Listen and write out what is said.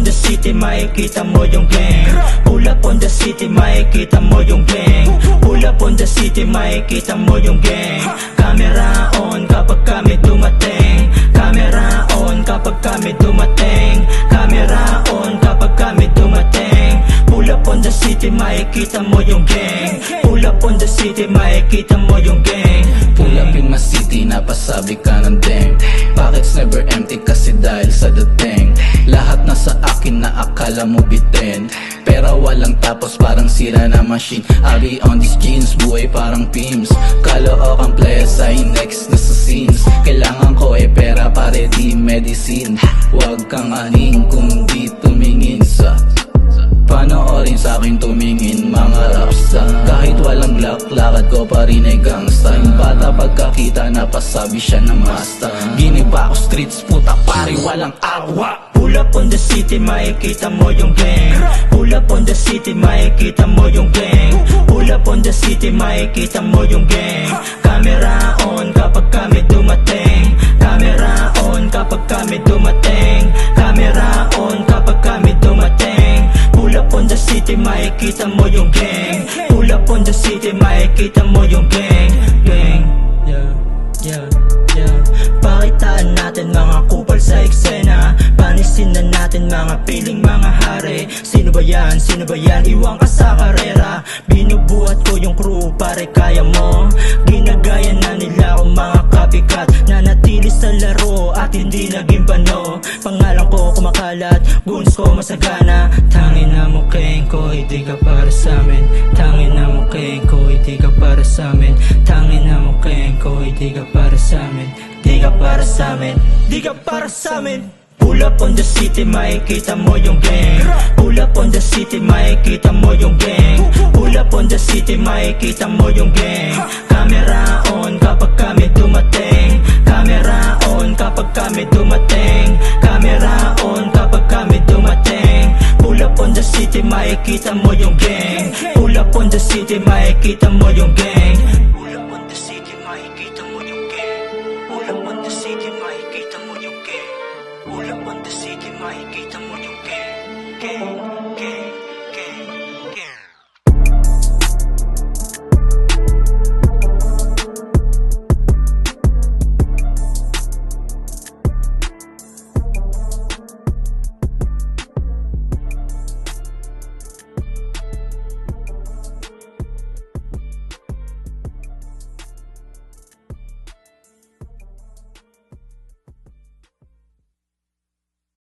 the city, makikita mo yung gang. Pull up on the city, makikita mo yung gang. Pull up on the city, makikita mo yung gang. Camera on kapag kami dumating. Camera on kapag kami dumating. Camera on kapag kami dumating. Pull up on the city, makikita mo yung gang. Pull up on the city, makikita mo yung gang. Pull up in my city, napasabi ka ng deng. Pockets never empty kasi dahil sa dating. Lahat nasa akin na akala mo bitin. Pero walang tapos parang sira na machine. I'll be on these jeans, buhay parang Pims. Kaloo kang player sa next na sa scenes. Kailangan ko pera pare di medicine. Huwag kang aning kung di tumingin sa panoorin sa'kin tumingin mga rapsta. Kahit walang black, lakad ko pa rin ay gangsta. Yung bata pagkakita napasabi siya ng masta. Giniba ko streets, puta pare walang awa. Pull up on the city, makikita mo yung gang. Pull up on the city, makikita mo yung gang. Pull up on the city, makikita mo yung gang. Camera on kapag kami dumating. Camera on kapag kami dumating. Camera on kapag kami dumating. Pull up on the city, makikita mo yung gang. Pull up on the city, makikita mo yung gang. Gang, yeah, yeah, yeah. Pakitaan natin mga kupal sa eksena. Panisin na natin mga piling mga hari. Sino ba yan? Sino ba yan? Iwan ka sa karera. Binubuhat ko yung crew, pare kaya mo. Ginagaya na nila akong mga copycat. Nanatili sa laro at hindi naging bano. Pangalan ko kumakalat, guns ko masagana. Tangin na mo keng ko, hindi ka para sa amin. Tangin na mo keng ko, hindi ka para sa amin. Tangin na mo keng ko, hindi ka para sa amin. Di ka para sa amin, di ka para sa amin. Pull up on the city, makikita mo yung gang. Pull up on the city, makikita mo yung gang. Pull up on the city, makikita mo yung gang. Camera on kapag kami dumating. Camera on kapag kami dumating. Camera on kapag kami dumating. Pull up on the city, makikita mo yung gang. Pull up on the city, makikita mo yung gang.